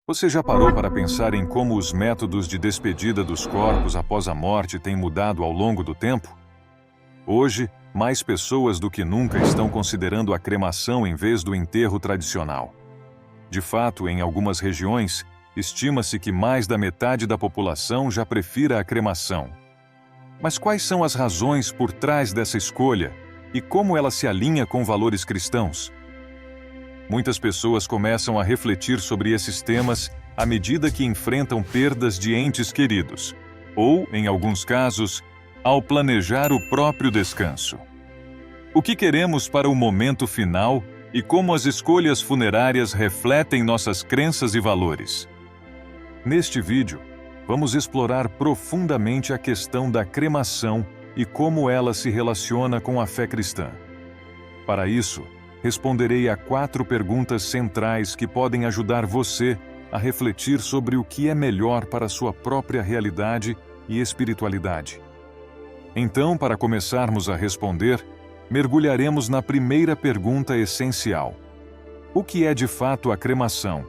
Você já parou para pensar em como os métodos de despedida dos corpos após a morte têm mudado ao longo do tempo? Hoje, mais pessoas do que nunca estão considerando a cremação em vez do enterro tradicional. De fato, em algumas regiões, estima-se que mais da metade da população já prefira a cremação. Mas quais são as razões por trás dessa escolha e como ela se alinha com valores cristãos? Muitas pessoas começam a refletir sobre esses temas à medida que enfrentam perdas de entes queridos, ou, em alguns casos, ao planejar o próprio descanso. O que queremos para o momento final e como as escolhas funerárias refletem nossas crenças e valores. Neste vídeo, vamos explorar profundamente a questão da cremação e como ela se relaciona com a fé cristã. Para isso, responderei a 4 perguntas centrais que podem ajudar você a refletir sobre o que é melhor para a sua própria realidade e espiritualidade. Então, para começarmos a responder, mergulharemos na primeira pergunta essencial. O que é de fato a cremação?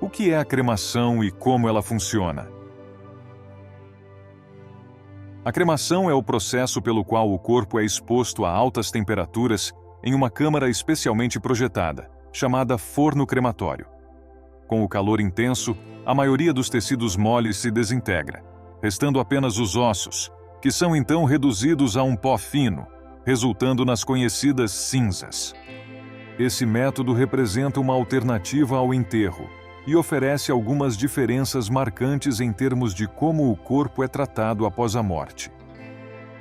O que é a cremação e como ela funciona? A cremação é o processo pelo qual o corpo é exposto a altas temperaturas em uma câmara especialmente projetada, chamada forno crematório. Com o calor intenso, a maioria dos tecidos moles se desintegra, restando apenas os ossos, que são então reduzidos a um pó fino, resultando nas conhecidas cinzas. Esse método representa uma alternativa ao enterro e oferece algumas diferenças marcantes em termos de como o corpo é tratado após a morte.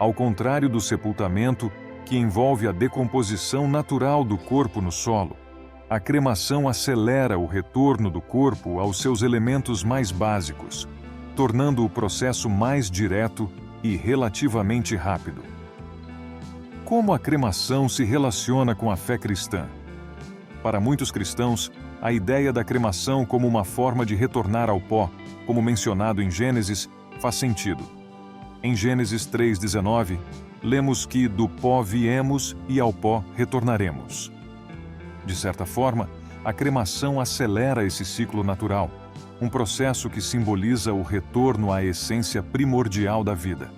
Ao contrário do sepultamento, que envolve a decomposição natural do corpo no solo, a cremação acelera o retorno do corpo aos seus elementos mais básicos, tornando o processo mais direto e relativamente rápido. Como a cremação se relaciona com a fé cristã? Para muitos cristãos, a ideia da cremação como uma forma de retornar ao pó, como mencionado em Gênesis, faz sentido. Em Gênesis 3:19, lemos que do pó viemos e ao pó retornaremos. De certa forma, a cremação acelera esse ciclo natural, um processo que simboliza o retorno à essência primordial da vida.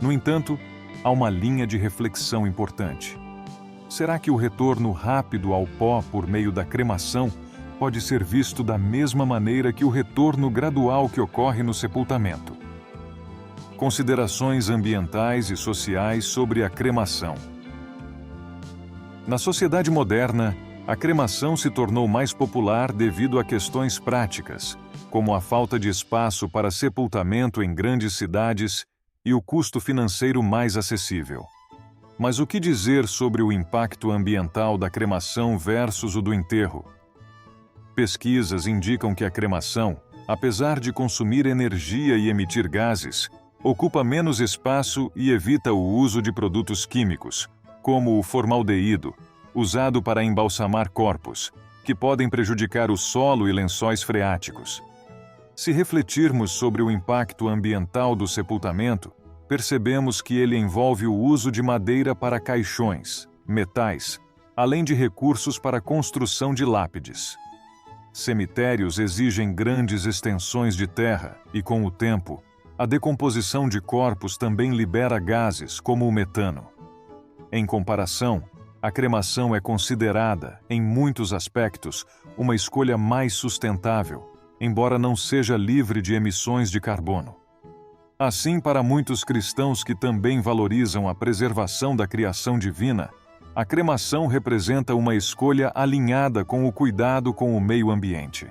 No entanto, há uma linha de reflexão importante. Será que o retorno rápido ao pó por meio da cremação pode ser visto da mesma maneira que o retorno gradual que ocorre no sepultamento? Considerações ambientais e sociais sobre a cremação. Na sociedade moderna, a cremação se tornou mais popular devido a questões práticas, como a falta de espaço para sepultamento em grandes cidades e o custo financeiro mais acessível. Mas o que dizer sobre o impacto ambiental da cremação versus o do enterro? Pesquisas indicam que a cremação, apesar de consumir energia e emitir gases, ocupa menos espaço e evita o uso de produtos químicos, como o formaldeído, usado para embalsamar corpos, que podem prejudicar o solo e lençóis freáticos. Se refletirmos sobre o impacto ambiental do sepultamento, percebemos que ele envolve o uso de madeira para caixões, metais, além de recursos para a construção de lápides. Cemitérios exigem grandes extensões de terra e, com o tempo, a decomposição de corpos também libera gases, como o metano. Em comparação, a cremação é considerada, em muitos aspectos, uma escolha mais sustentável, embora não seja livre de emissões de carbono. Assim, para muitos cristãos que também valorizam a preservação da criação divina, a cremação representa uma escolha alinhada com o cuidado com o meio ambiente.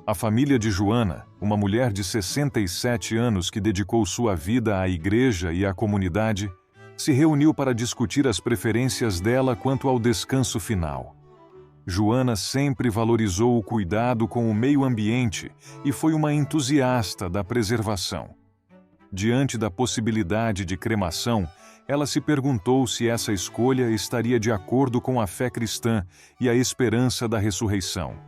A família de Joana, uma mulher de 67 anos que dedicou sua vida à igreja e à comunidade, se reuniu para discutir as preferências dela quanto ao descanso final. Joana sempre valorizou o cuidado com o meio ambiente e foi uma entusiasta da preservação. Diante da possibilidade de cremação, ela se perguntou se essa escolha estaria de acordo com a fé cristã e a esperança da ressurreição.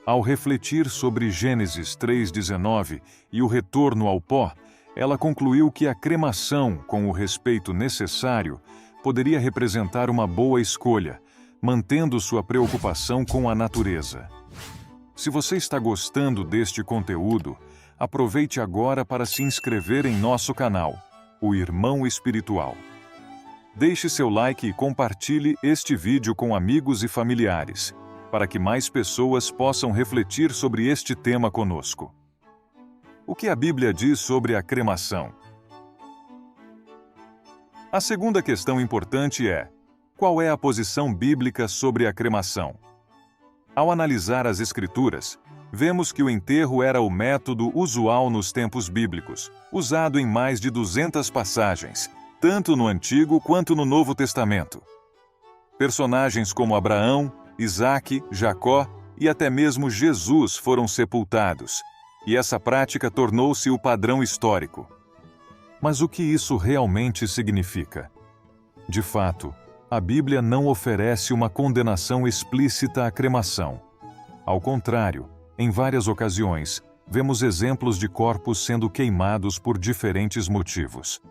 Ao refletir sobre Gênesis 3:19 e o retorno ao pó, ela concluiu que a cremação, com o respeito necessário, poderia representar uma boa escolha, mantendo sua preocupação com a natureza. Se você está gostando deste conteúdo, aproveite agora para se inscrever em nosso canal, O Irmão Espiritual. Deixe seu like e compartilhe este vídeo com amigos e familiares, para que mais pessoas possam refletir sobre este tema conosco. O que a Bíblia diz sobre a cremação? A segunda questão importante é: qual é a posição bíblica sobre a cremação? Ao analisar as Escrituras, vemos que o enterro era o método usual nos tempos bíblicos, usado em mais de 200 passagens, tanto no Antigo quanto no Novo Testamento. Personagens como Abraão, Isaque, Jacó e até mesmo Jesus foram sepultados, e essa prática tornou-se o padrão histórico. Mas o que isso realmente significa? De fato, a Bíblia não oferece uma condenação explícita à cremação. Ao contrário, em várias ocasiões, vemos exemplos de corpos sendo queimados por diferentes motivos.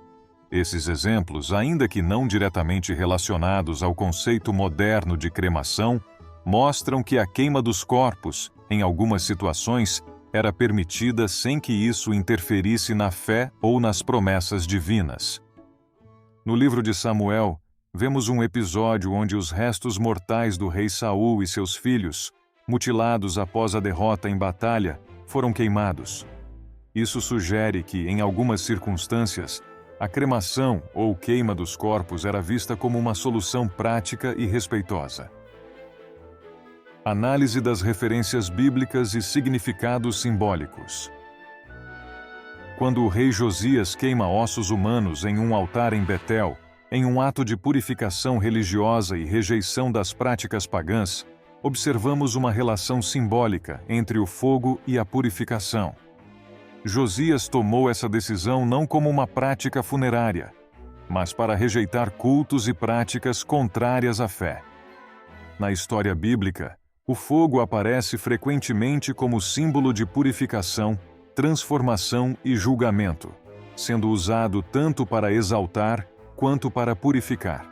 Esses exemplos, ainda que não diretamente relacionados ao conceito moderno de cremação, mostram que a queima dos corpos, em algumas situações, era permitida sem que isso interferisse na fé ou nas promessas divinas. No livro de Samuel, vemos um episódio onde os restos mortais do rei Saul e seus filhos, mutilados após a derrota em batalha, foram queimados. Isso sugere que, em algumas circunstâncias, a cremação ou queima dos corpos era vista como uma solução prática e respeitosa. Análise das referências bíblicas e significados simbólicos. Quando o rei Josias queima ossos humanos em um altar em Betel, em um ato de purificação religiosa e rejeição das práticas pagãs, observamos uma relação simbólica entre o fogo e a purificação. Josias tomou essa decisão não como uma prática funerária, mas para rejeitar cultos e práticas contrárias à fé. Na história bíblica, o fogo aparece frequentemente como símbolo de purificação, transformação e julgamento, sendo usado tanto para exaltar quanto para purificar.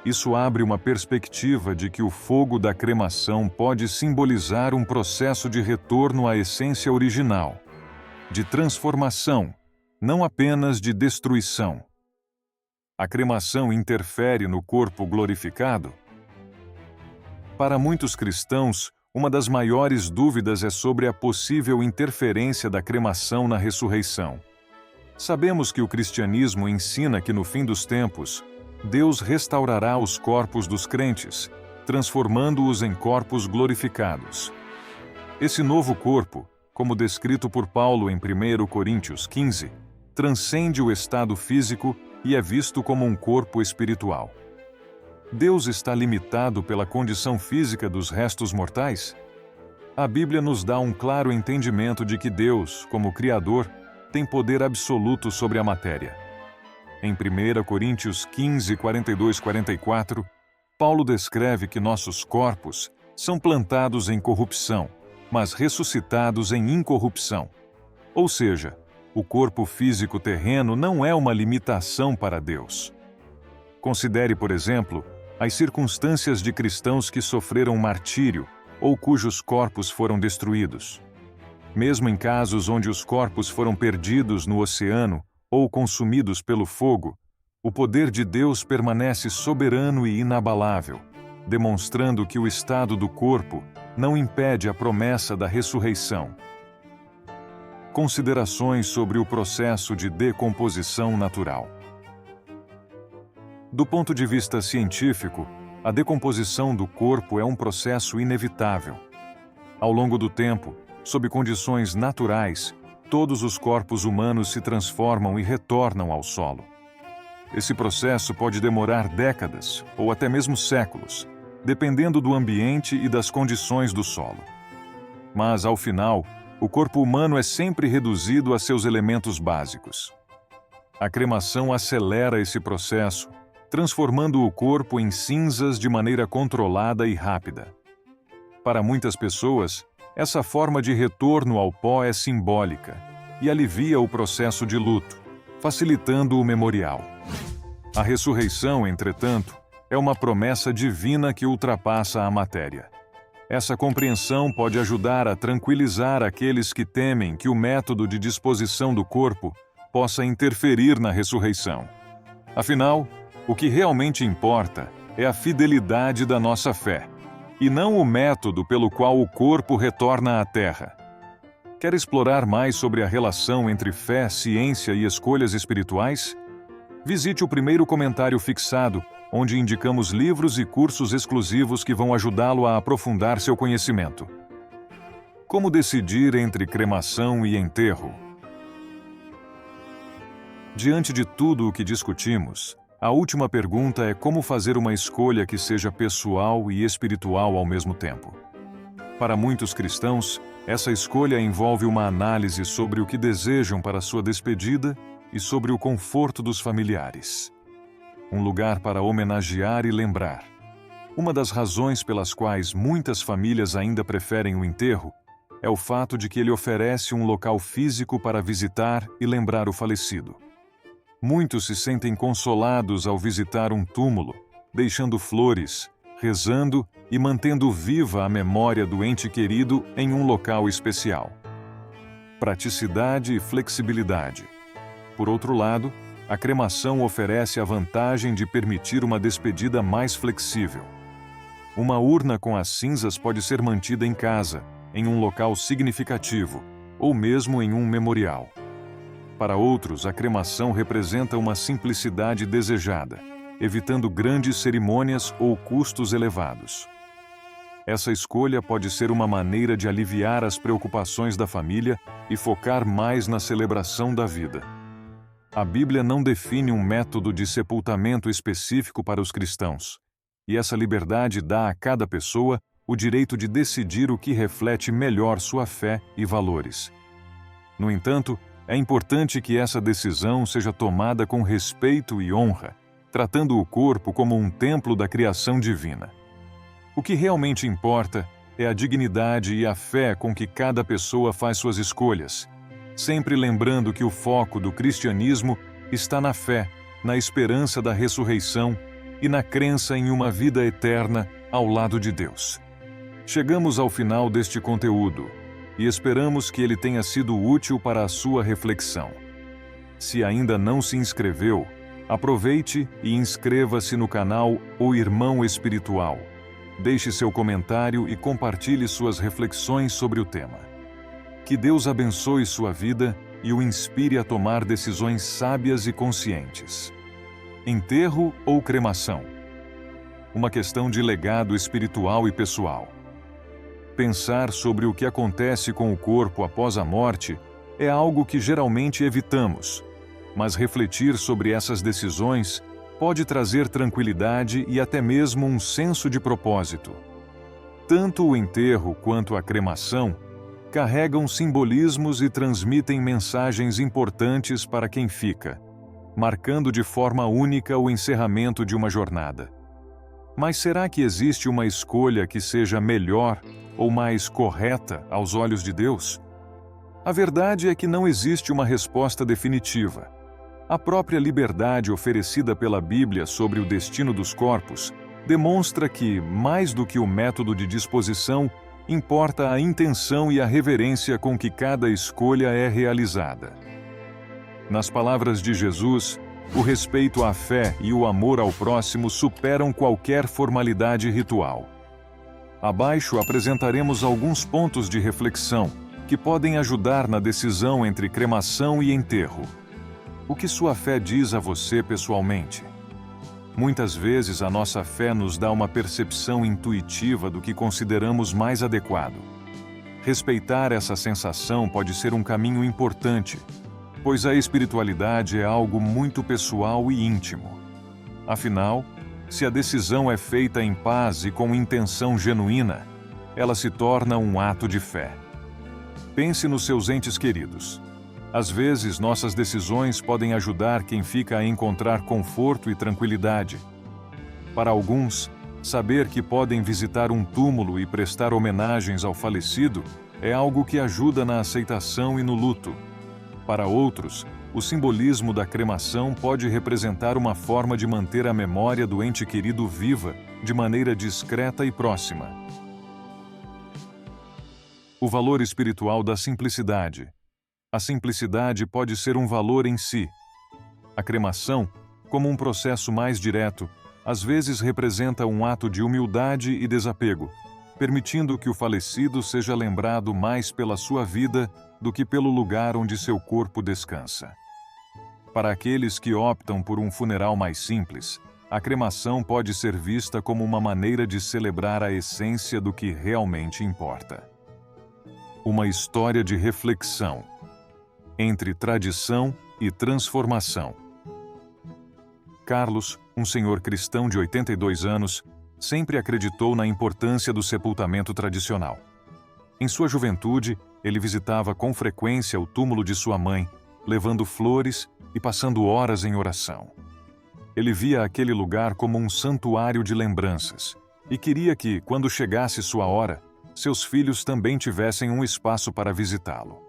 Isso abre uma perspectiva de que o fogo da cremação pode simbolizar um processo de retorno à essência original, de transformação, não apenas de destruição. A cremação interfere no corpo glorificado? Para muitos cristãos, uma das maiores dúvidas é sobre a possível interferência da cremação na ressurreição. Sabemos que o cristianismo ensina que no fim dos tempos, Deus restaurará os corpos dos crentes, transformando-os em corpos glorificados. Esse novo corpo, como descrito por Paulo em 1 Coríntios 15, transcende o estado físico e é visto como um corpo espiritual. Deus está limitado pela condição física dos restos mortais? A Bíblia nos dá um claro entendimento de que Deus, como Criador, tem poder absoluto sobre a matéria. Em 1 Coríntios 15, 42-44, Paulo descreve que nossos corpos são plantados em corrupção, mas ressuscitados em incorrupção. Ou seja, o corpo físico terreno não é uma limitação para Deus. Considere, por exemplo, as circunstâncias de cristãos que sofreram martírio ou cujos corpos foram destruídos. Mesmo em casos onde os corpos foram perdidos no oceano ou consumidos pelo fogo, o poder de Deus permanece soberano e inabalável, demonstrando que o estado do corpo não impede a promessa da ressurreição. Considerações sobre o processo de decomposição natural. Do ponto de vista científico, a decomposição do corpo é um processo inevitável. Ao longo do tempo, sob condições naturais, todos os corpos humanos se transformam e retornam ao solo. Esse processo pode demorar décadas ou até mesmo séculos, dependendo do ambiente e das condições do solo. Mas, ao final, o corpo humano é sempre reduzido a seus elementos básicos. A cremação acelera esse processo, transformando o corpo em cinzas de maneira controlada e rápida. Para muitas pessoas, essa forma de retorno ao pó é simbólica e alivia o processo de luto, facilitando o memorial. A ressurreição, entretanto, é uma promessa divina que ultrapassa a matéria. Essa compreensão pode ajudar a tranquilizar aqueles que temem que o método de disposição do corpo possa interferir na ressurreição. Afinal, o que realmente importa é a fidelidade da nossa fé, e não o método pelo qual o corpo retorna à Terra. Quer explorar mais sobre a relação entre fé, ciência e escolhas espirituais? Visite o primeiro comentário fixado, onde indicamos livros e cursos exclusivos que vão ajudá-lo a aprofundar seu conhecimento. Como decidir entre cremação e enterro? Diante de tudo o que discutimos, a última pergunta é como fazer uma escolha que seja pessoal e espiritual ao mesmo tempo. Para muitos cristãos, essa escolha envolve uma análise sobre o que desejam para sua despedida e sobre o conforto dos familiares. Um lugar para homenagear e lembrar. Uma das razões pelas quais muitas famílias ainda preferem o enterro é o fato de que ele oferece um local físico para visitar e lembrar o falecido. Muitos se sentem consolados ao visitar um túmulo, deixando flores, rezando e mantendo viva a memória do ente querido em um local especial. Praticidade e flexibilidade. Por outro lado, a cremação oferece a vantagem de permitir uma despedida mais flexível. Uma urna com as cinzas pode ser mantida em casa, em um local significativo, ou mesmo em um memorial. Para outros, a cremação representa uma simplicidade desejada, evitando grandes cerimônias ou custos elevados. Essa escolha pode ser uma maneira de aliviar as preocupações da família e focar mais na celebração da vida. A Bíblia não define um método de sepultamento específico para os cristãos, e essa liberdade dá a cada pessoa o direito de decidir o que reflete melhor sua fé e valores. No entanto, é importante que essa decisão seja tomada com respeito e honra, tratando o corpo como um templo da criação divina. O que realmente importa é a dignidade e a fé com que cada pessoa faz suas escolhas, sempre lembrando que o foco do cristianismo está na fé, na esperança da ressurreição e na crença em uma vida eterna ao lado de Deus. Chegamos ao final deste conteúdo e esperamos que ele tenha sido útil para a sua reflexão. Se ainda não se inscreveu, aproveite e inscreva-se no canal O Irmão Espiritual. Deixe seu comentário e compartilhe suas reflexões sobre o tema. Que Deus abençoe sua vida e o inspire a tomar decisões sábias e conscientes. Enterro ou cremação? Uma questão de legado espiritual e pessoal. Pensar sobre o que acontece com o corpo após a morte é algo que geralmente evitamos, mas refletir sobre essas decisões pode trazer tranquilidade e até mesmo um senso de propósito. Tanto o enterro quanto a cremação carregam simbolismos e transmitem mensagens importantes para quem fica, marcando de forma única o encerramento de uma jornada. Mas será que existe uma escolha que seja melhor ou mais correta aos olhos de Deus? A verdade é que não existe uma resposta definitiva. A própria liberdade oferecida pela Bíblia sobre o destino dos corpos demonstra que, mais do que o método de disposição, importa a intenção e a reverência com que cada escolha é realizada. Nas palavras de Jesus, o respeito à fé e o amor ao próximo superam qualquer formalidade ritual. Abaixo apresentaremos alguns pontos de reflexão que podem ajudar na decisão entre cremação e enterro. O que sua fé diz a você pessoalmente? Muitas vezes a nossa fé nos dá uma percepção intuitiva do que consideramos mais adequado. Respeitar essa sensação pode ser um caminho importante, pois a espiritualidade é algo muito pessoal e íntimo. Afinal, se a decisão é feita em paz e com intenção genuína, ela se torna um ato de fé. Pense nos seus entes queridos. Às vezes, nossas decisões podem ajudar quem fica a encontrar conforto e tranquilidade. Para alguns, saber que podem visitar um túmulo e prestar homenagens ao falecido é algo que ajuda na aceitação e no luto. Para outros, o simbolismo da cremação pode representar uma forma de manter a memória do ente querido viva de maneira discreta e próxima. O valor espiritual da simplicidade. A simplicidade pode ser um valor em si. A cremação, como um processo mais direto, às vezes representa um ato de humildade e desapego, permitindo que o falecido seja lembrado mais pela sua vida do que pelo lugar onde seu corpo descansa. Para aqueles que optam por um funeral mais simples, a cremação pode ser vista como uma maneira de celebrar a essência do que realmente importa. Uma história de reflexão entre tradição e transformação. Carlos, um senhor cristão de 82 anos, sempre acreditou na importância do sepultamento tradicional. Em sua juventude, ele visitava com frequência o túmulo de sua mãe, levando flores e passando horas em oração. Ele via aquele lugar como um santuário de lembranças e queria que, quando chegasse sua hora, seus filhos também tivessem um espaço para visitá-lo.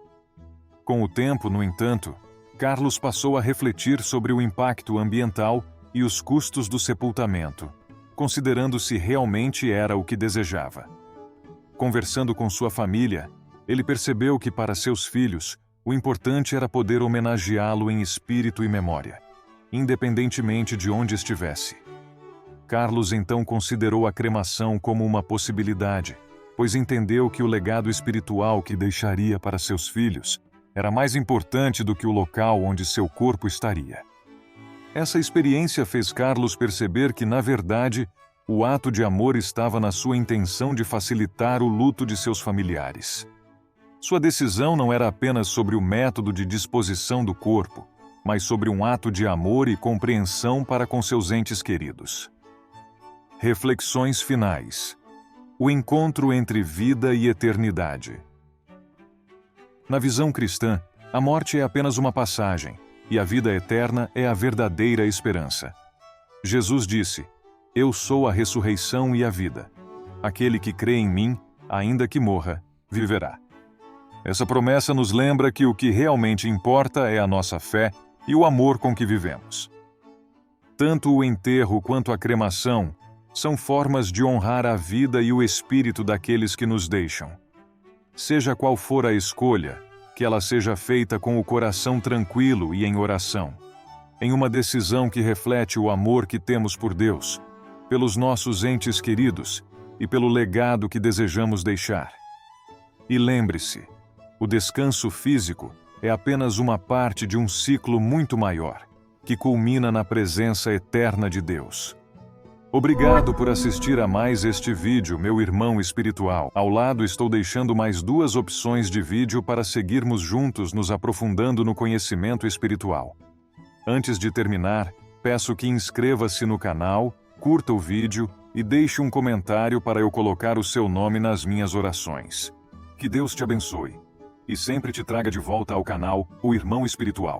Com o tempo, no entanto, Carlos passou a refletir sobre o impacto ambiental e os custos do sepultamento, considerando se realmente era o que desejava. Conversando com sua família, ele percebeu que para seus filhos, o importante era poder homenageá-lo em espírito e memória, independentemente de onde estivesse. Carlos então considerou a cremação como uma possibilidade, pois entendeu que o legado espiritual que deixaria para seus filhos era mais importante do que o local onde seu corpo estaria. Essa experiência fez Carlos perceber que, na verdade, o ato de amor estava na sua intenção de facilitar o luto de seus familiares. Sua decisão não era apenas sobre o método de disposição do corpo, mas sobre um ato de amor e compreensão para com seus entes queridos. Reflexões finais. O encontro entre vida e eternidade. Na visão cristã, a morte é apenas uma passagem, e a vida eterna é a verdadeira esperança. Jesus disse: "Eu sou a ressurreição e a vida. Aquele que crê em mim, ainda que morra, viverá." Essa promessa nos lembra que o que realmente importa é a nossa fé e o amor com que vivemos. Tanto o enterro quanto a cremação são formas de honrar a vida e o espírito daqueles que nos deixam. Seja qual for a escolha, que ela seja feita com o coração tranquilo e em oração, em uma decisão que reflete o amor que temos por Deus, pelos nossos entes queridos e pelo legado que desejamos deixar. E lembre-se, o descanso físico é apenas uma parte de um ciclo muito maior, que culmina na presença eterna de Deus. Obrigado por assistir a mais este vídeo, meu irmão espiritual. Ao lado estou deixando mais 2 opções de vídeo para seguirmos juntos nos aprofundando no conhecimento espiritual. Antes de terminar, peço que inscreva-se no canal, curta o vídeo e deixe um comentário para eu colocar o seu nome nas minhas orações. Que Deus te abençoe e sempre te traga de volta ao canal, o Irmão Espiritual.